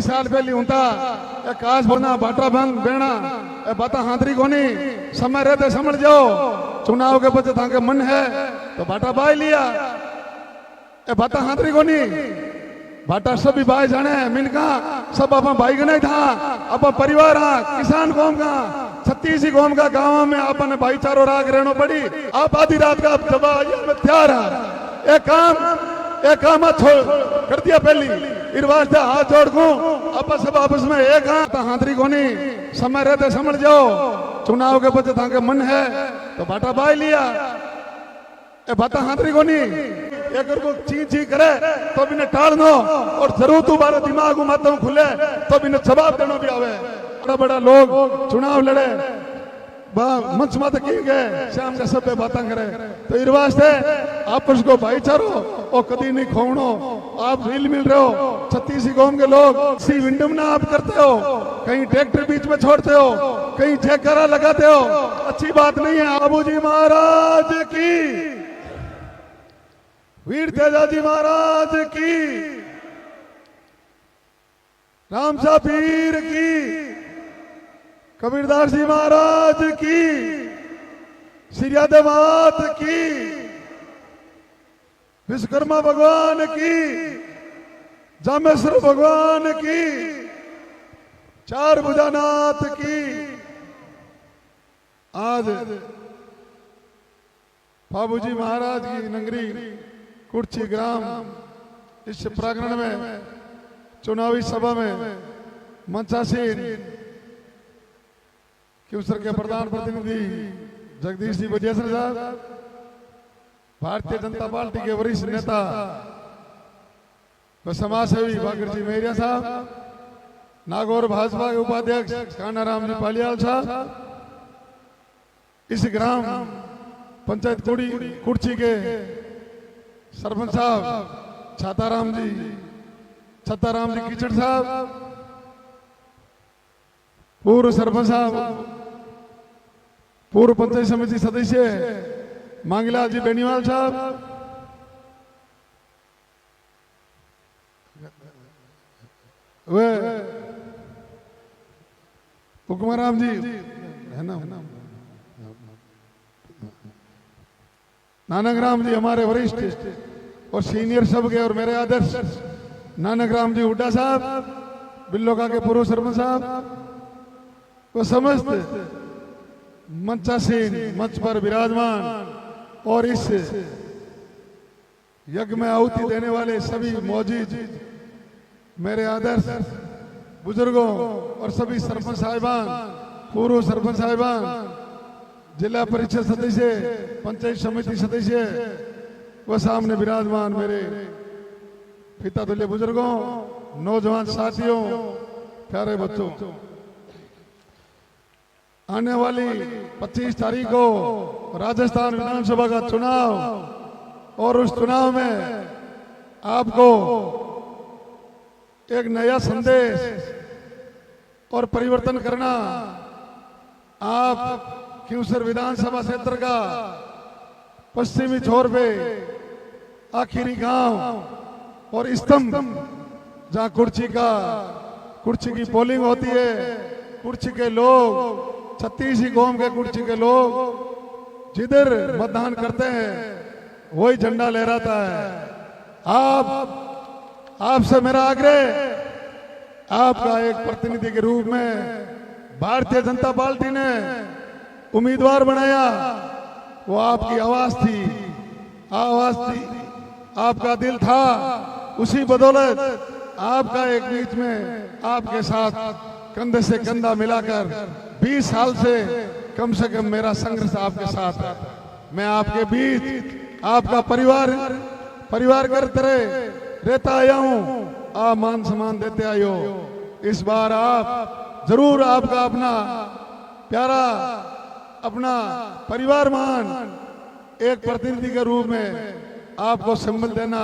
25 साल पहले होता काश बोना बाटा भंग बेना बाता हाथरी कोनी समय रहते समझ जाओ चुनाव के बच्चे था मन है तो बाटा बाई लिया बाता हाथरी कोनी बाटा सब भी भाई जाने मिनका सब अपन भाई गने था अपन परिवार किसान कौम का 36 कौम का गांव में अपन भाईचारो राग रहना पड़ी आप आधी रात का जब में तैयार है एक काम छोड़ कर दिया पहली इरवाज से हाथ जोड़ को अपन सब आपस में एक हाथरी कोनी समय रहते समझ जाओ चुनाव के बच्चे था मन है तो बाटा बाई लिया बाता हाथरी कोनी एक को ची करे तो बिने टाल दो और जरूर तुम्हारे दिमाग मत खुले तो बिने जवाब देना भी आवे बड़ा बड़ा लोग चुनाव लड़े मंच मत की गए शाम के सब पे बातें करे तो इस वास्ते आपस को भाईचारो और कभी नहीं खोनो आप रील मिल रहे हो 36 कौम के लोग सी विंडम ना आप करते हो कहीं ट्रैक्टर बीच में छोड़ते हो कहीं जयकारा लगाते हो अच्छी बात नहीं है। बाबूजी महाराज की वीर तेजाजी महाराज की रामसा पीर की कबीरदास जी महाराज की श्रीयादवात की विश्वकर्मा भगवान की जामेश्वर भगवान की चार भुजानाथ की। आज बाबूजी महाराज की नगरी कुर्ची ग्राम इस प्रांगण में चुनावी सभा में मंचासीन क्यूसर के प्रधान प्रतिनिधि जगदीश जी बजेसर साहब, भारतीय जनता पार्टी के वरिष्ठ नेता व समाज सेवी बागर जी मेहरिया साहब, नागौर भाजपा के उपाध्यक्ष कानाराम जी पालियाल साहब, इस ग्राम पंचायत कुर्ची के सरपंच साहब छाताराम जी कीचड़ साहब, पूर्व सरपंच साहब, पूर्व पंचायत समिति सदस्य मांगीलाल जी बेनीवाल साहब, वे हुक्माराम जी है ना, नानकराम जी हमारे वरिष्ठ और सीनियर सब के और मेरे आदर्श नानकराम जी हुड्डा साहब, बिल्लोका के पूर्व सरपंच साहब, वो समस्त मंचासीन मंच पर विराजमान और इस यज्ञ में आहुति देने वाले सभी मौजूद मेरे आदर्श बुजुर्गों और सभी सरपंच साहिबान, पूर्व सरपंच साहिबान, जिला परिषद सदस्य, पंचायत समिति सदस्य व सामने विराजमान मेरे पिता तुल्य बुजुर्गों, नौजवान साथियों, प्यारे बच्चों, आने वाली 25 तारीख को राजस्थान विधानसभा का चुनाव और उस चुनाव में आपको एक नया संदेश और परिवर्तन करना। आप क्यूसर विधानसभा क्षेत्र का पश्चिमी छोर पे आखिरी गांव और स्तंभ जहां कुर्ची की पोलिंग होती है, कुर्ची के लोग 36 कौम के कुर्ची के लोग जिधर मतदान करते हैं वही झंडा लहराता है। आपसे मेरा आग्रह, आपका एक प्रतिनिधि के रूप में भारतीय जनता पार्टी ने उम्मीदवार बनाया, वो आपकी आवाज थी, आपका दिल था, उसी बदौलत आपका एक बीच में आपके साथ कंधे से कंधा मिलाकर 20 साल से कम मेरा संघर्ष आपके साथ है। मैं आपके बीच आपका परिवार कर तरह रहता आया हूँ, आप मान सम्मान देते आए हो। इस बार आप जरूर आपका अपना प्यारा अपना परिवार मान एक प्रतिनिधि के रूप में आपको संबल देना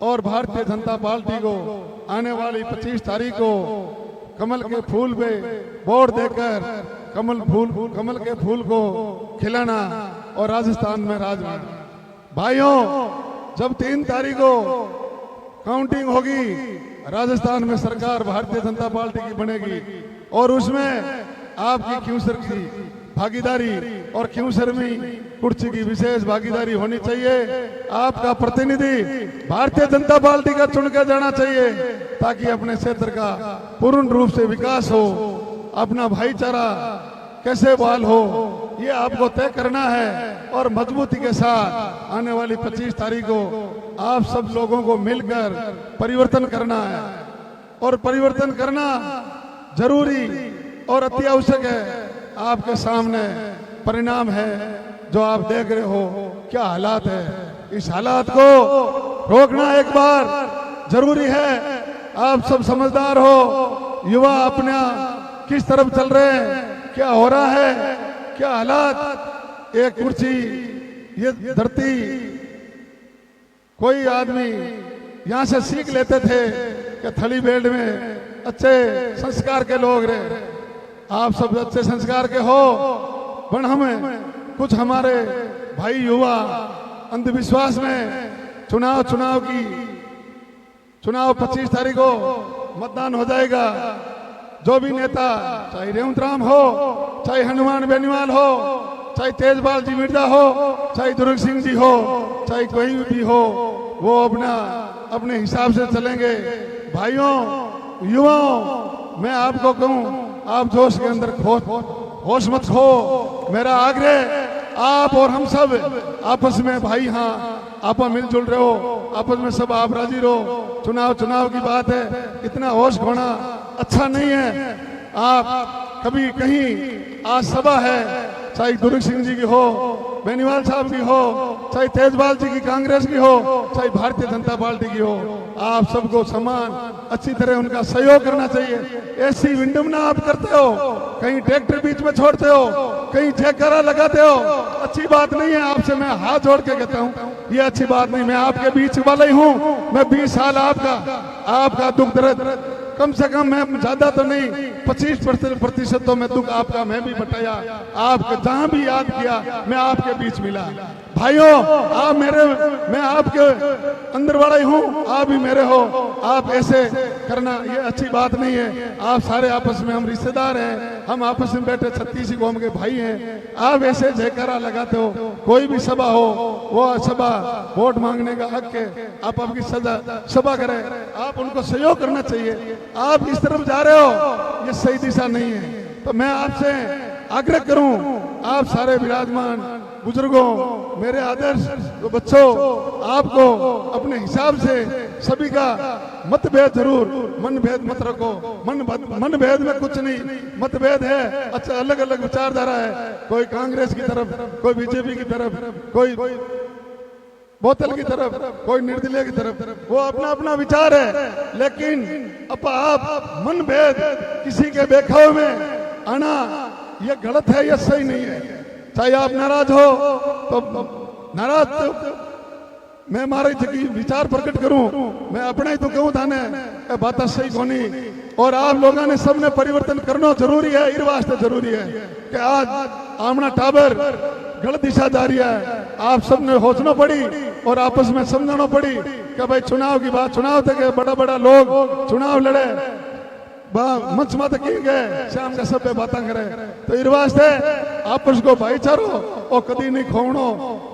और भारतीय जनता पार्टी को आने वाली 25 तारीख को कमल के फूल पे वोट देकर कमल के फूल को खिलाना और राजस्थान में राज करना। भाइयों, जब 3 तारीख को काउंटिंग होगी राजस्थान में सरकार भारतीय जनता पार्टी की बनेगी और उसमें आपकी क्यूसर की भागीदारी और क्यूसर में कुर्सी की विशेष भागीदारी होनी चाहिए। आपका प्रतिनिधि भारतीय जनता पार्टी का चुन कर जाना चाहिए ताकि अपने क्षेत्र का पूर्ण रूप से विकास हो, अपना भाईचारा कैसे बहाल हो ये आपको तय करना है। और मजबूती के साथ आने वाली 25 तारीख को आप सब लोगों को मिलकर परिवर्तन करना है और परिवर्तन करना जरूरी और अति आवश्यक है। आपके सामने परिणाम है जो आप देख रहे हो, क्या हालात है। इस हालात को रोकना एक बार जरूरी है। आप सब समझदार हो, युवा अपना किस तरफ चल रहे हैं, क्या हो रहा है, क्या हालात। एक कुर्सी ये धरती, कोई आदमी यहां से सीख लेते थे कि थली बेल्ट में अच्छे संस्कार के लोग रहे। आप सब अच्छे संस्कार के हो, पर हमें कुछ हमारे भाई युवा अंधविश्वास में चुनाव 25 तारीख को मतदान हो जाएगा। जो भी नेता, चाहे रेवंत राम हो, चाहे हनुमान बेनीवाल हो, चाहे तेजपाल जी मिर्जा हो, चाहे दुर्ग सिंह जी हो, चाहे कोई भी हो, वो अपने हिसाब से चलेंगे। भाइयों युवाओं, मैं आपको कहूं, आप जोश के अंदर होश मत खो। मेरा आग्रह, आप और हम सब आपस में भाई, हाँ आप मिलजुल रहे हो, आपस में सब आप राजी रहो। चुनाव की बात है, इतना होश खोना अच्छा नहीं है। आप कभी कहीं आज सभा है, चाहे दुर्ग सिंह जी की हो, बेनीवाल साहब की हो, चाहे तेजपाल जी की कांग्रेस की हो, चाहे भारतीय जनता पार्टी की हो, आप सबको समान अच्छी तरह उनका सहयोग करना चाहिए। ऐसी विडंबना आप करते हो, कहीं ट्रैक्टर बीच में छोड़ते हो, कहीं जयकारा लगाते हो, अच्छी बात नहीं है। आपसे मैं हाथ जोड़ के कहता हूँ, ये अच्छी बात नहीं। मैं आपके बीच वाला ही हूँ, मैं 20 साल आपका दुख दर्द, कम से कम मैं ज्यादा तो नहीं, 25% तो मैं दुख आपका मैं भी बटाया। आप जहां भी याद किया मैं आपके बीच मिला। भाइयों, मैं आपके अंदर वाला ही हूँ, आप भी मेरे हो। आप ऐसे करना ये अच्छी बात नहीं है। आप सारे आपस में हम रिश्तेदार हैं, हम आपस में बैठे 36 कौम के भाई हैं। आप ऐसे जयकारा लगाते हो, कोई भी सभा हो, वो सभा वोट मांगने का हक है। आप आपकी सभा करें, आप उनको सहयोग करना चाहिए। आप इस तरफ जा रहे हो, ये सही दिशा नहीं है। तो मैं आपसे आग्रह करूं, आप सारे विराजमान बुजुर्गों, मेरे आदर्श तो बच्चों, आपको अपने हिसाब से सभी का मतभेद जरूर, मनभेद मत रखो। मनभेद में कुछ नहीं, मतभेद है, अच्छा अलग अलग विचारधारा है, कोई कांग्रेस की तरफ, कोई बीजेपी की तरफ, कोई बोतल की तरफ, कोई निर्दलीय की तरफ, वो अपना अपना विचार है। लेकिन आप मनभेद किसी के बेखाव में आना, ये गलत है, ये सही नहीं है। चाहे आप नाराज हो तो नाराज, मैं मारे विचार प्रकट करूं, मैं अपना ही तो कहूं थाने बात सही कोनी। और आप लोगों ने सबने परिवर्तन करना जरूरी है। इस वास्ते जरूरी है कि आज आमना टाबर गलत दिशा जा रही है, आप सबने सोचना पड़ी और आपस में समझाना पड़ी कि भाई चुनाव की बात, चुनाव तक बड़ा बड़ा लोग चुनाव लड़े, मंच मत गए शाम का सब पे बातें करे। तो इस वास्ते आपस को भाईचारो और कभी नहीं खोवनो।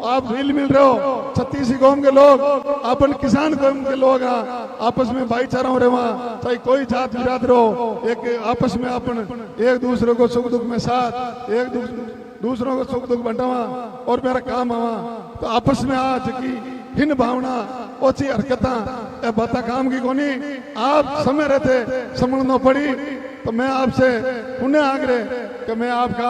आप हिल मिल रहे हो, 36 कौम के लोग, अपन किसान कौम के लोग, आपस में भाईचारा हो रहे वहाँ, चाहे कोई जात बिरादर हो, एक आपस में अपन एक दूसरे को सुख दुख में साथ, एक दूसरों को सुख दुख बंटावा और मेरा काम आवा। तो आपस में आज की हिन भावना, ओछी हरकत बात काम की कोनी, आप समय रहते समझना पड़ी। तो मैं आपसे पुनः आग्रह कि मैं आपका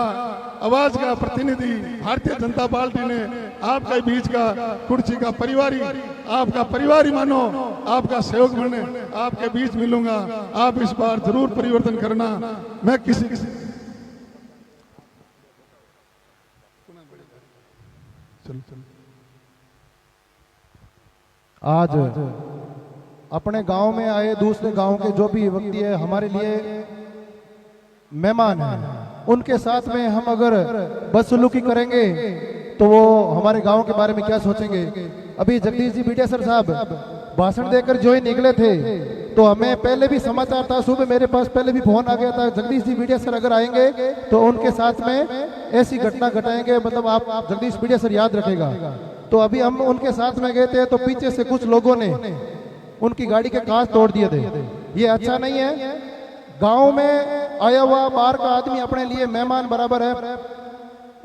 आवाज का प्रतिनिधि, भारतीय जनता पार्टी ने आपका बीच का कुर्सी का परिवारी, आपका परिवारी मानो, आपका सहयोग बने, आपके बीच मिलूंगा। आप इस बार जरूर परिवर्तन करना। मैं किसी आज अपने गांव में आए दूसरे गांव के जो भी व्यक्ति है हमारे लिए मेहमान हैं, उनके साथ में हम अगर बदसलूकी करेंगे तो वो हमारे गांव के बारे में क्या सोचेंगे। अभी जगदीश जी बिटिया सर साहब भाषण देकर जो ही निकले थे तो हमें पहले भी समाचार था, सुबह मेरे पास पहले भी फोन आ गया था, जगदीश जी मीडिया सर अगर आएंगे तो उनके साथ में ऐसी घटना घटाएंगे, मतलब आप जगदीश मीडिया सर याद रखेगा। तो अभी हम उनके साथ में गए थे तो पीछे से कुछ लोगों ने उनकी गाड़ी के कांच तोड़ दिए थे। ये अच्छा नहीं है। गांव में आया हुआ बाहर का आदमी अपने लिए मेहमान बराबर है।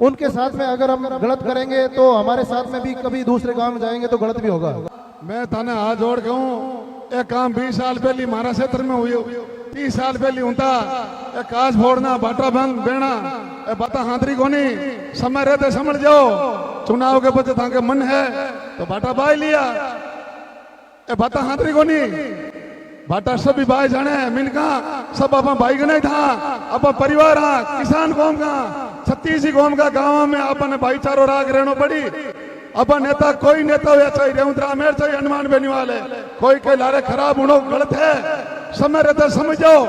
उनके साथ में अगर हम गलत करेंगे तो हमारे साथ में भी कभी दूसरे गांव में जाएंगे तो गलत भी होगा। मैं थाने हाथ जोड़ के हूँ, एक काम 20 साल पहले महाराज क्षेत्र में हुई, 30 साल पहले होता ए काज फोड़ना, बाटा भंग बेना, ए बाता हाथरी कोनी, समय रहते समझ जाओ। चुनाव के बच्चे ताके मन है तो बाटा बाई लिया, ए बाता हाथरी कोनी, बाटा सभी भाई जाने मिनका सब अपन भाई का नहीं था, अपन परिवार हाँ, किसान कौम का, छत्तीसी कौम का गाँव में अपन भाईचारो राग रहना पड़ी। अपन नेता कोई नेता हो चाहे रेवंतरा मेर चाहे हनुमान बेनीवाल है, कोई के लारे खराब होना गलत है, समय रहता समझ जाओ।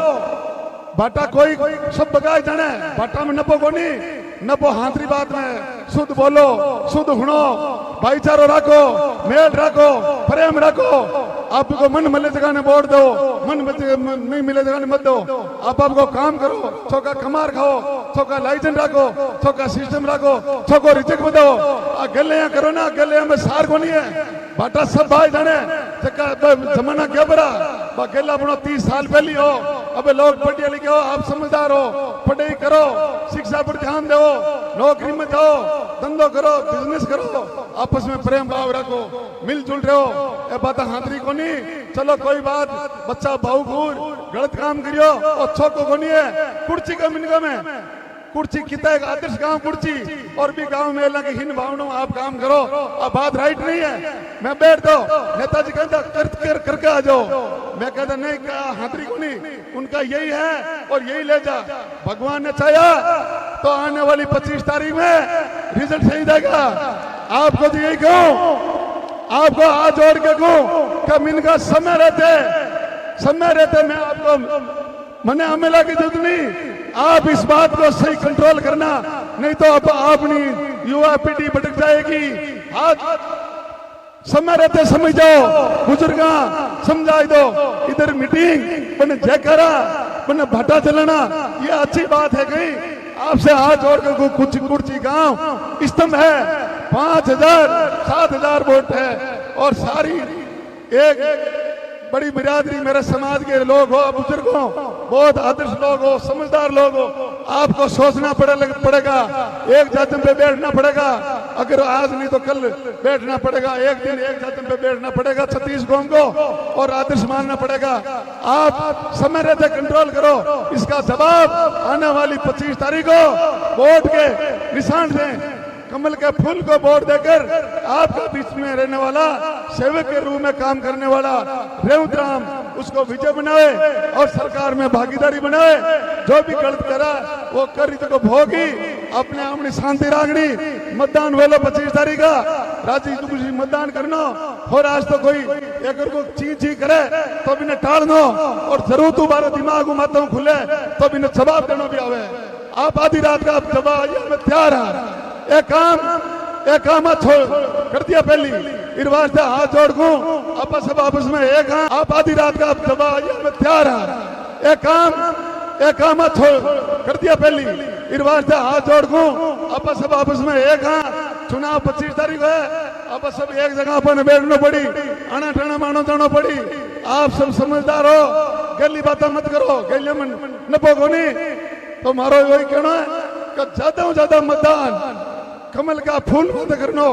बाटा कोई सब बगाए जाने, बाटा में नपो कोनी, नपो हाथरी बात में शुद्ध बोलो, शुद्ध हुनो, भाईचारो रखो, मेल रखो, प्रेम रखो। आपको मन मिले जगह ने वोट दो, मन नहीं मिले जगह ने मत दो। आपको काम करो, छोका कमार खाओ, छोका लाइसेंस रखो, छोका सिस्टम रखो, छोको रिजेक्ट बदो। गले करो ना, गले में सार को नहीं है। बाटा सब भाई जाने जमाना क्या बरा गेला बनो 30 साल पहली हो। अब लोग पढ़े लिखे हो, आप समझदार हो, पढ़ाई करो, शिक्षा पर ध्यान दो, नौकरी में जाओ, धंधो करो, बिजनेस करो, आपस में प्रेम भाव रखो, मिलजुल रहो। ये बात हाथरी को नहीं, चलो कोई बात, बच्चा भाऊ घूर गलत काम करियो और छोको को नहीं है। कुर्सी का मिनका में कुर्सी कितना एक आदर्श गांव कुर्सी, और भी गांव में अल्लाह की हिन भावना आप काम करो। अब बात राइट नहीं है, मैं बैठ दो, नेताजी कहता करके आ जाओ, मैं कहता नहीं कहा हाथरी को नहीं, उनका यही है और यही ले जा। भगवान ने चाहा तो आने वाली 25 तारीख में रिजल्ट सही देगा। आपको तो यही कहूं, आपको हाथ जोड़ के कहूं कि इनका समय रहते मैं आपको मने हमला की जरूरत नहीं। आप इस बात को सही कंट्रोल करना, नहीं तो अब अपनी युवा पीढ़ी भटक जाएगी। आज समय रहते समझ जाओ, बुजुर्गा समझा दो। इधर मीटिंग बने जयकारा बने भाटा चलाना, ये अच्छी बात है। कहीं आपसे हाथ जोड़कर कुछ कुर्सी गांव स्तंभ है, 5000 7000 वोट है और सारी एक बड़ी बिरादरी मेरे समाज के लोग हो, बुजुर्ग हो, बहुत आदर्श लोग हो, समझदार लोग हो। आपको सोचना पड़ेगा, एक जातम पे बैठना पड़ेगा। अगर आज नहीं तो कल बैठना पड़ेगा, एक दिन एक जातम पे बैठना पड़ेगा छत्तीस कौम को और आदर्श मानना पड़ेगा। आप समय रहते कंट्रोल करो, इसका जवाब आने वाली 25 तारीख को वोट के निशान दें। कमल के फूल को वोट देकर आपके बीच में रहने वाला, सेवक के रूप में काम करने वाला रेवंत राम उसको विजय बनाए और सरकार में भागीदारी बनाए। जो भी गलत करा वो कर तो भोगी, अपने अपनी शांति रागनी। मतदान वेलो 25 तारीख का राजी खुशी मतदान करना। और आज तो कोई एक को ची करे तो भी टाल दो, और जरूर तुम्हारे दिमाग माता खुले तो भी जवाब देना भी आवे। आप आधी रात का जवाब में तैयार है। एक काम छोड़ कर दिया पहली, इस वास्ते हाथ जोड़ को आपस में एक आप आधी रात का जवाब में तैयार है। एक काम छोड़ कर दिया पहली, इस वास्ते हाथ जोड़ को आपस में एक चुनाव 25 तारीख है। अब सब एक जगह पर बैठना पड़ी, आना टाना मानो जानो पड़ी। आप सब समझदार हो, गली बातें मत करो, गलिया में न पोगो नहीं। तो मारो वही कहना है कि ज्यादा से ज्यादा मतदान कमल का फूल मत करना।